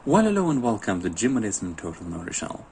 Well, hello and welcome to GMODISM Total Nerdy Channel.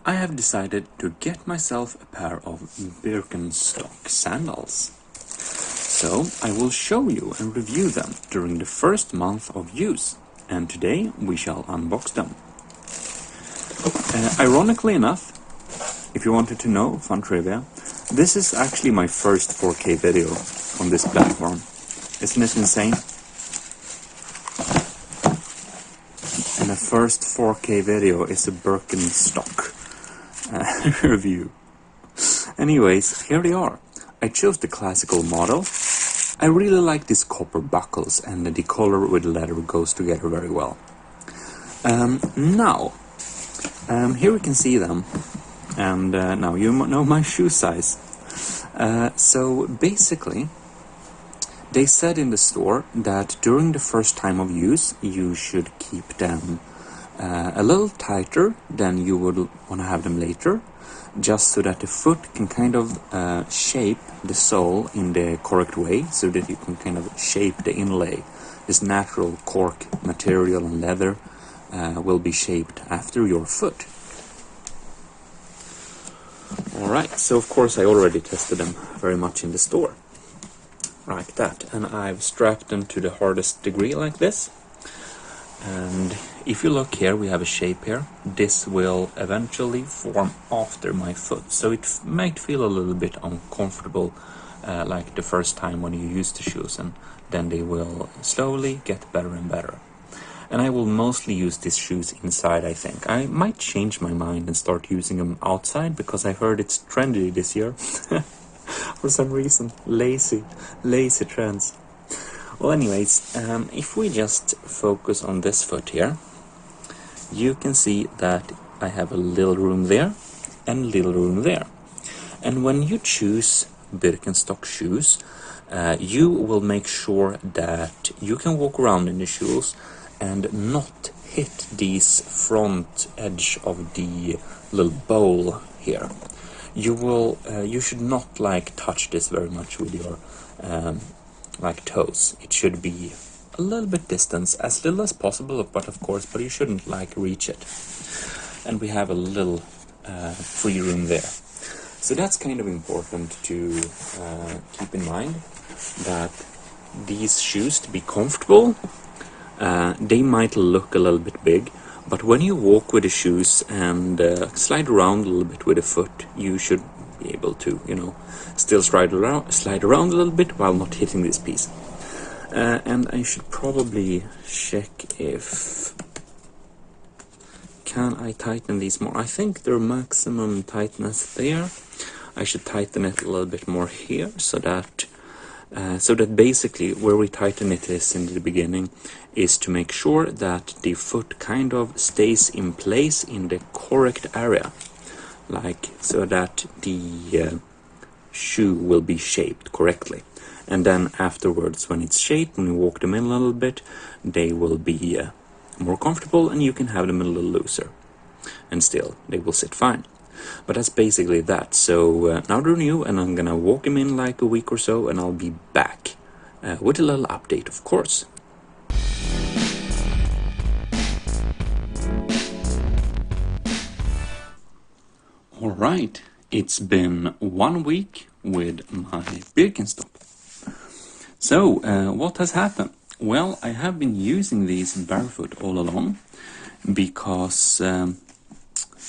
I have decided to get myself a pair of Birkenstock sandals. So I will show you and review them during the first month of use, and today we shall unbox them. Ironically enough, if you wanted to know, fun trivia, this is actually my first 4K video on this platform. Isn't it insane? And the first 4K video is a Birkenstock review. Anyways, here they are. I chose the classical model. I really like these copper buckles, and the color with leather goes together very well. Here we can see them, and now you know my shoe size. So basically, they said in the store that during the first time of use, you should keep them a little tighter than you would want to have them later, just so that the foot can kind of shape the sole in the correct way, so that you can kind of shape the inlay. This natural cork material and leather will be shaped after your foot. Alright, so of course I already tested them very much in the store. Like that, and I've strapped them to the hardest degree like this. And if you look here, we have a shape here. This will eventually form after my foot, so it might feel a little bit uncomfortable like the first time when you use the shoes, and then they will slowly get better and better. And I will mostly use these shoes inside, I think. I might change my mind and start using them outside, because I heard it's trendy this year. For some reason, lazy trends. Well, anyways, if we just focus on this foot here, you can see that I have a little room there and little room there. And when you choose Birkenstock shoes, you will make sure that you can walk around in the shoes and not hit these front edge of the little bowl here. You should not touch this very much with your toes. It should be a little bit distance, as little as possible, but you shouldn't reach it. And we have a little free room there. So that's kind of important to keep in mind, that these shoes, to be comfortable, they might look a little bit big, but when you walk with the shoes and slide around a little bit with the foot, you should be able to, still slide around a little bit while not hitting this piece. And I should probably check if... Can I tighten these more? I think their maximum tightness there. I should tighten it a little bit more here, so that basically where we tighten it is in the beginning is to make sure that the foot kind of stays in place in the correct area, so that the shoe will be shaped correctly. And then afterwards, when it's shaped, when you walk them in a little bit, they will be more comfortable, and you can have them a little looser, and still they will sit fine. But that's basically that. So now they're new, and I'm gonna walk them in like a week or so, and I'll be back with a little update, of course. Alright, it's been 1 week with my Birkenstock. So what has happened? Well, I have been using these barefoot all along, because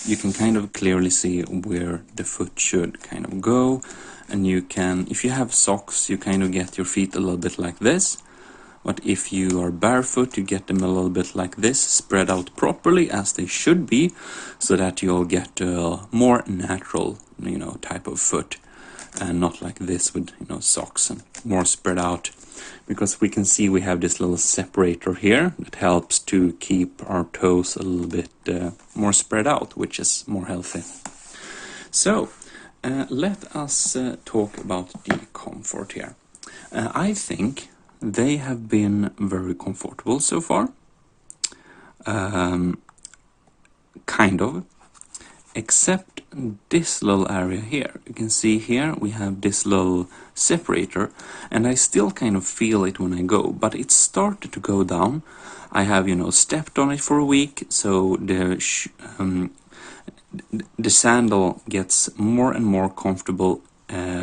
you can kind of clearly see where the foot should kind of go, and you can, if you have socks, you kind of get your feet a little bit like this, but if you are barefoot, you get them a little bit like this, spread out properly as they should be, so that you'll get a more natural, type of foot, and not like this with, socks, and more spread out. Because we can see we have this little separator here that helps to keep our toes a little bit more spread out, which is more healthy. So let us talk about the comfort here. I think they have been very comfortable so far. Kind of. Except this little area here. You can see here we have this little separator, and I still kind of feel it when I go, but it started to go down. I have, stepped on it for a week, so the sandal gets more and more comfortable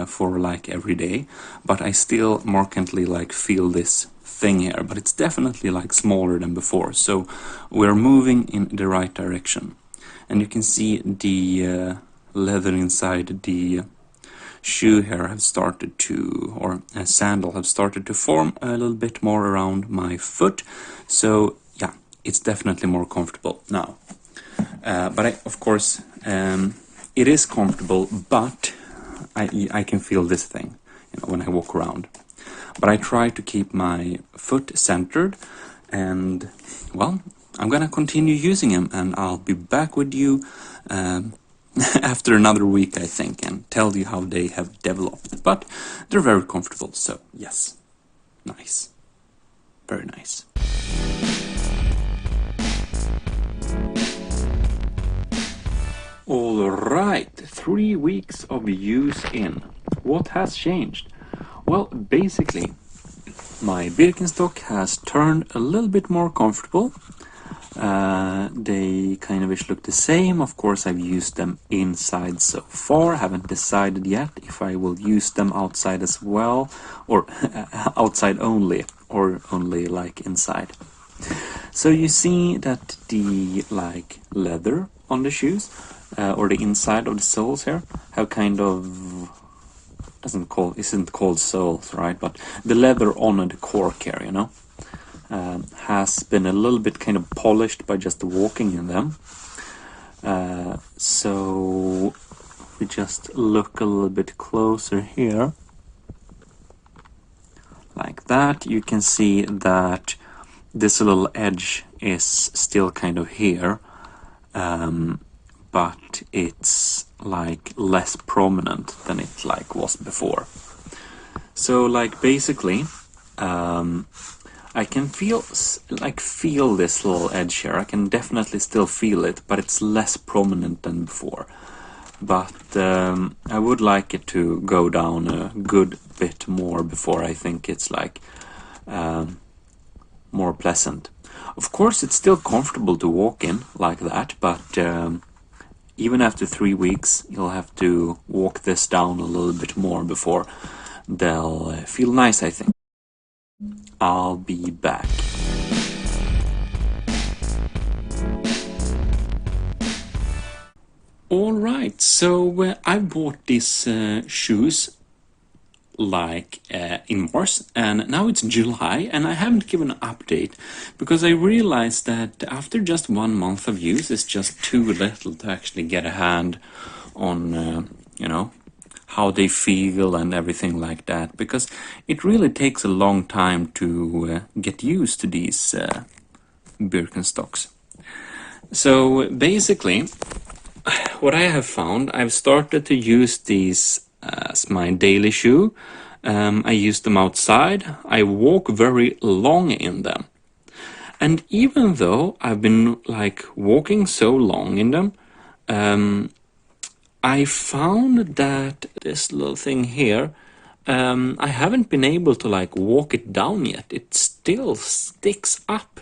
for like every day, but I still markedly like feel this thing here, but it's definitely like smaller than before, so we're moving in the right direction. And you can see the leather inside the shoe here have started to, or a sandal have started to form a little bit more around my foot, so yeah, it's definitely more comfortable now. But of course, it is comfortable, but I can feel this thing, when I walk around. But I try to keep my foot centered, and well, I'm gonna continue using them, and I'll be back with you after another week, I think, and tell you how they have developed. But they're very comfortable, so yes, nice, very nice. All right, 3 weeks of use in. What has changed? Well, basically, my Birkenstock has turned a little bit more comfortable. They kind of ish look the same. Of course, I've used them inside so far. Haven't decided yet if I will use them outside as well, or outside only, or only like inside. So you see that the like leather on the shoes, or the inside of the soles here, have kind of isn't called soles, right? But the leather on the cork here, has been a little bit kind of polished by just walking in them. So we just look a little bit closer here, like that. You can see that this little edge is still kind of here, but it's like less prominent than it like was before. So like basically, I can feel this little edge here. I can definitely still feel it, but it's less prominent than before. But I would like it to go down a good bit more before I think it's like more pleasant. Of course, it's still comfortable to walk in like that, but even after 3 weeks, you'll have to walk this down a little bit more before they'll feel nice, I think. I'll be back. Alright, so I bought these shoes like in March, and now it's July, and I haven't given an update because I realized that after just 1 month of use, it's just too little to actually get a hand on, how they feel and everything like that, because it really takes a long time to get used to these Birkenstocks. So basically, what I have found, I've started to use these as my daily shoe. I use them outside. I walk very long in them. And even though I've been like walking so long in them, I found that this little thing here, I haven't been able to like walk it down yet. It still sticks up.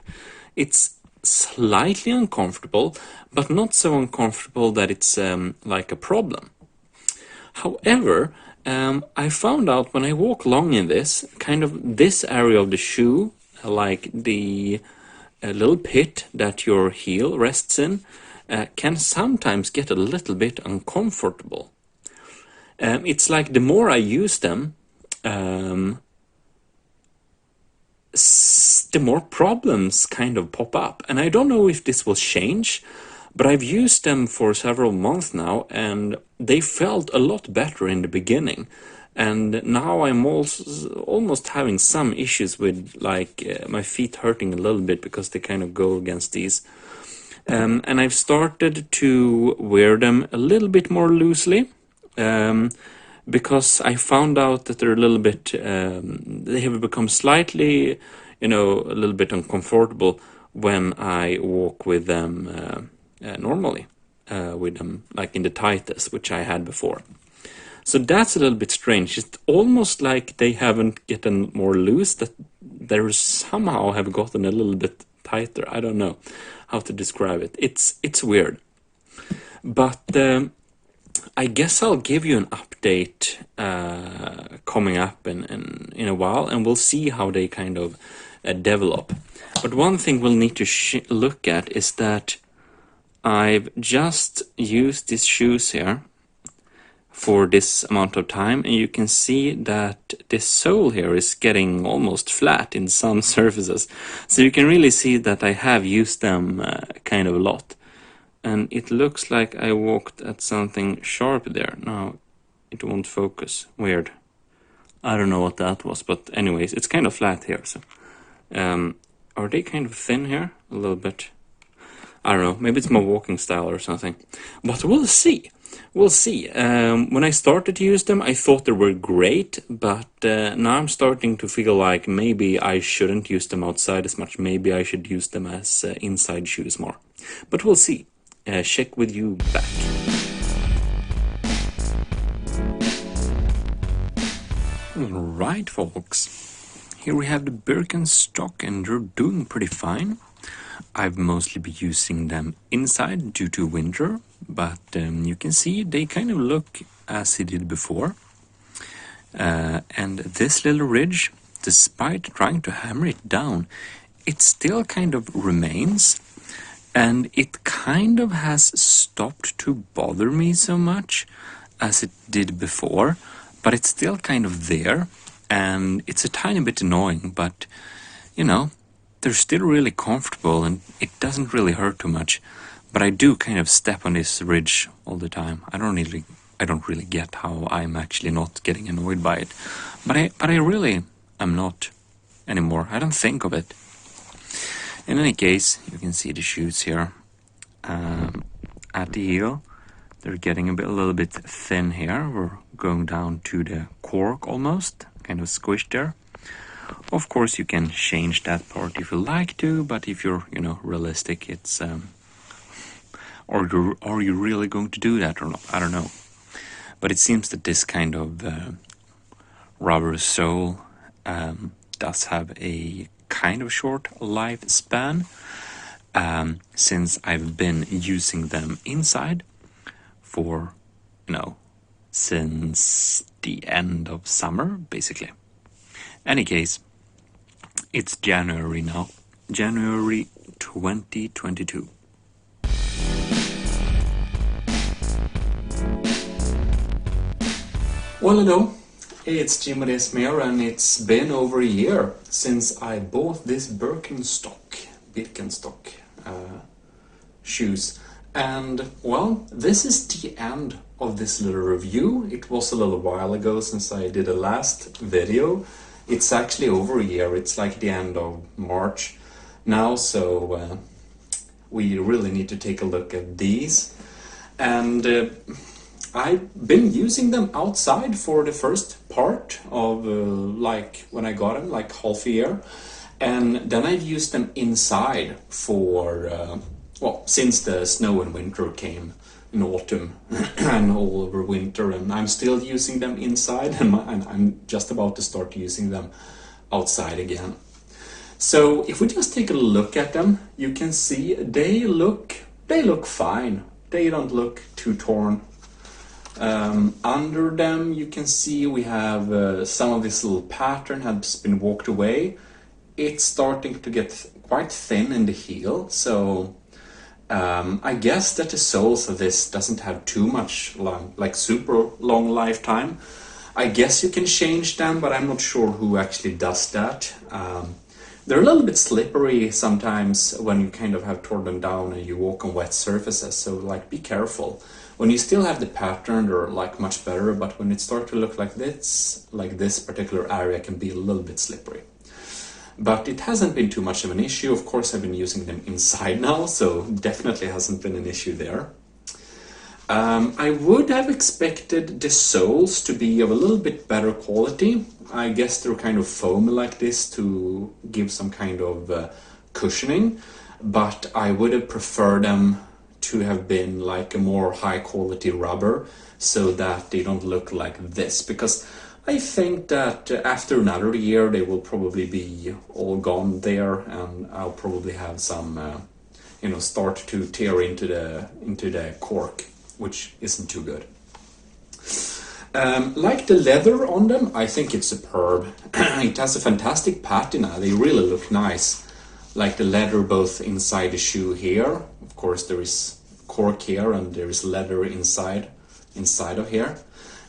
It's slightly uncomfortable, but not so uncomfortable that it's like a problem. However, I found out when I walk long in this, kind of this area of the shoe, like the little pit that your heel rests in, can sometimes get a little bit uncomfortable. It's like the more I use them, the more problems kind of pop up. And I don't know if this will change, but I've used them for several months now, and they felt a lot better in the beginning. And now I'm almost having some issues with like my feet hurting a little bit because they kind of go against these. And I've started to wear them a little bit more loosely, because I found out that they're a little bit, they have become slightly, a little bit uncomfortable when I walk with them normally. with them, like in the tightest, which I had before. So that's a little bit strange. It's almost like they haven't gotten more loose, that they somehow have gotten a little bit tighter. I don't know how to describe it. It's weird. But I guess I'll give you an update coming up in a while, and we'll see how they kind of develop. But one thing we'll need to look at is that I've just used these shoes here for this amount of time, and you can see that this sole here is getting almost flat in some surfaces. So you can really see that I have used them kind of a lot. And it looks like I walked at something sharp there. Now it won't focus. Weird. I don't know what that was, but anyways, it's kind of flat here. So are they kind of thin here? A little bit. I don't know. Maybe it's my walking style or something. But we'll see. We'll see. When I started to use them, I thought they were great, but now I'm starting to feel like maybe I shouldn't use them outside as much. Maybe I should use them as inside shoes more. But we'll see. Check with you back. Alright, folks. Here we have the Birkenstock, and they're doing pretty fine. I've mostly been using them inside due to winter, but you can see they kind of look as they did before. And this little ridge, despite trying to hammer it down, it still kind of remains. And it kind of has stopped to bother me so much as it did before, but it's still kind of there, and it's a tiny bit annoying, but you know, they're still really comfortable and it doesn't really hurt too much. But I do kind of step on this ridge all the time. I don't really get how I'm actually not getting annoyed by it, but I really am not anymore. I don't think of it. In any case, you can see the shoes here at the heel. They're getting a little bit thin here. We're going down to the cork almost, kind of squished there. Of course, you can change that part if you like to, but if you're, realistic, it's are you really going to do that or not? I don't know. But it seems that this kind of rubber sole does have a kind of short lifespan, since I've been using them inside for, since the end of summer, basically. Any case, it's January now, January 2022. Well, hello. It's GMODISM here, and it's been over a year since I bought this Birkenstock shoes. And, well, this is the end of this little review. It was a little while ago since I did a last video. It's actually over a year. It's like the end of March now, so we really need to take a look at these. And I've been using them outside for the first part of like when I got them, like half a year, and then I've used them inside for well, since the snow and winter came in autumn and all over winter, and I'm still using them inside, and I'm just about to start using them outside again. So if we just take a look at them, you can see they look fine. They don't look too torn. Under them you can see we have some of this little pattern has been walked away. It's starting to get quite thin in the heel, so I guess that the soles of this doesn't have too much super long lifetime. I guess you can change them, but I'm not sure who actually does that. They're a little bit slippery sometimes when you kind of have torn them down and you walk on wet surfaces, so be careful. When you still have the pattern, they're much better, but when it starts to look like this particular area can be a little bit slippery. But it hasn't been too much of an issue. Of course, I've been using them inside now, so definitely hasn't been an issue there. I would have expected the soles to be of a little bit better quality. I guess they're kind of foam like this to give some kind of cushioning, but I would have preferred them to have been like a more high quality rubber, so that they don't look like this, because I think that after another year they will probably be all gone there, and I'll probably have some you know, start to tear into the cork, which isn't too good. Like the leather on them, I think it's superb. It has a fantastic patina, they really look nice. Like the leather both inside the shoe here, of course there is cork here and there is leather inside of here.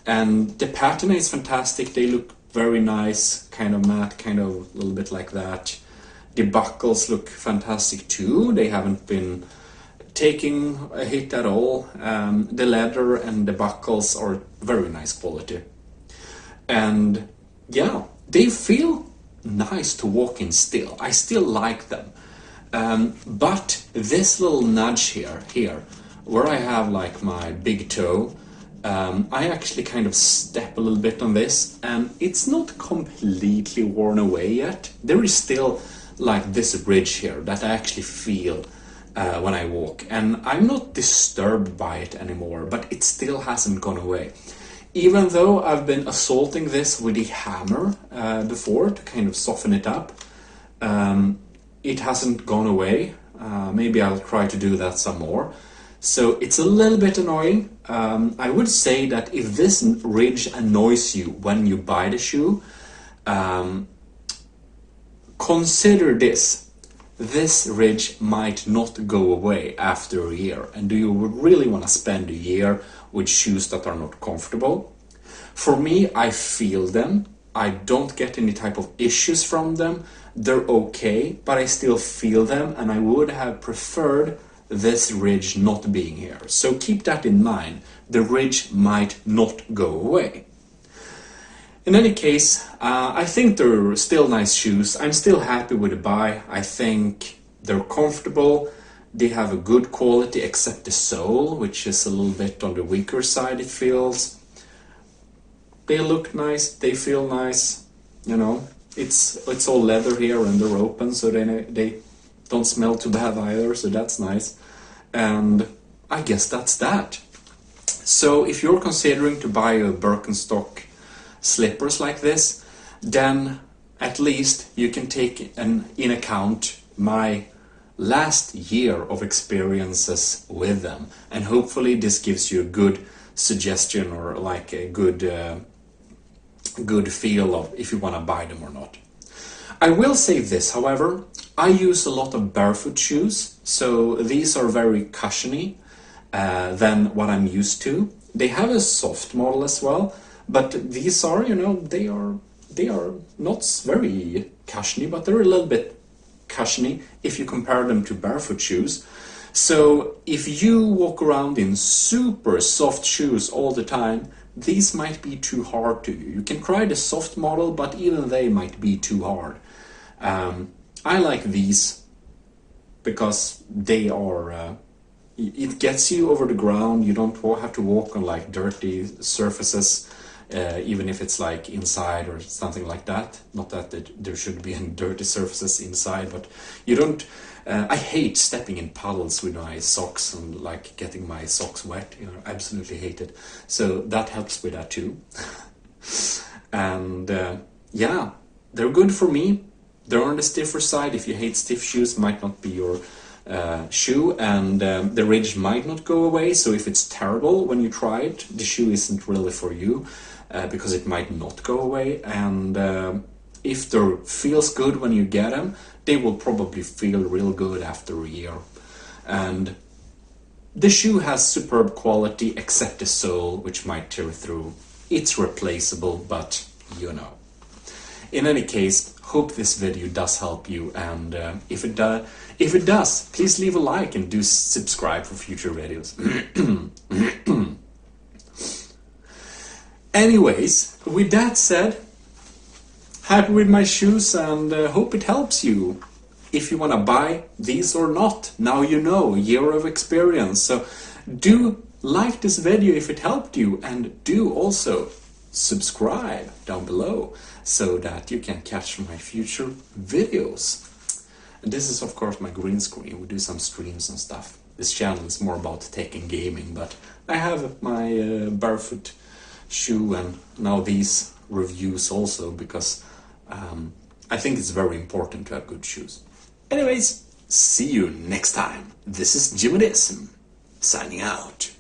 And the patina is fantastic, they look very nice, kind of matte, kind of a little bit like that. The buckles look fantastic too, they haven't been taking a hit at all. The leather and the buckles are very nice quality. And yeah, they feel nice to walk in still. I still like them. But this little nudge here, where I have like my big toe, I actually kind of step a little bit on this, and it's not completely worn away yet. There is still like this ridge here that I actually feel when I walk, and I'm not disturbed by it anymore, but it still hasn't gone away. Even though I've been assaulting this with a hammer before to kind of soften it up, it hasn't gone away. Maybe I'll try to do that some more. So it's a little bit annoying. I would say that if this ridge annoys you when you buy the shoe, consider this. This ridge might not go away after a year, and do you really want to spend a year with shoes that are not comfortable? For me, I feel them. I don't get any type of issues from them. They're okay, but I still feel them, and I would have preferred this ridge not being here. So keep that in mind. The ridge might not go away. In any case, I think they're still nice shoes. I'm still happy with the buy. I think they're comfortable. They have a good quality, except the sole, which is a little bit on the weaker side, it feels. They look nice, they feel nice, you know. It's all leather here and they're open, so they don't smell too bad either, so that's nice. And I guess that's that. So if you're considering to buy a Birkenstock slippers like this, then at least you can take in account my last year of experiences with them, and hopefully this gives you a good suggestion, or like a good feel of if you want to buy them or not. I will say this, however, I use a lot of barefoot shoes, so these are very cushiony than what I'm used to. They have a soft model as well, but these are, you know, they are not very cushiony, but they're a little bit cushiony if you compare them to barefoot shoes. So if you walk around in super soft shoes all the time, these might be too hard to you. You can try the soft model, but even they might be too hard. I like these because they are, it gets you over the ground. You don't have to walk on like dirty surfaces, even if it's like inside or something like that. Not that there should be any dirty surfaces inside, but you don't, I hate stepping in puddles with my socks and like getting my socks wet, you know, absolutely hate it. So that helps with that too. And yeah, they're good for me. They're on the stiffer side. If you hate stiff shoes, might not be your shoe, and the ridge might not go away. So if it's terrible when you try it, the shoe isn't really for you, because it might not go away. And if they feels good when you get them, they will probably feel real good after a year. And the shoe has superb quality, except the sole, which might tear through. It's replaceable, but you know. In any case, hope this video does help you, and if it does, please leave a like and do subscribe for future videos. Anyways, with that said, happy with my shoes, and hope it helps you. If you want to buy these or not, now you know, a year of experience. So do like this video if it helped you, and do also subscribe down below so that you can catch my future videos. And this is of course my green screen. We do some streams and stuff. This channel is more about tech and gaming, but I have my barefoot shoe and now these reviews also, because I think it's very important to have good shoes. Anyways, see you next time. This is GMODISM, signing out.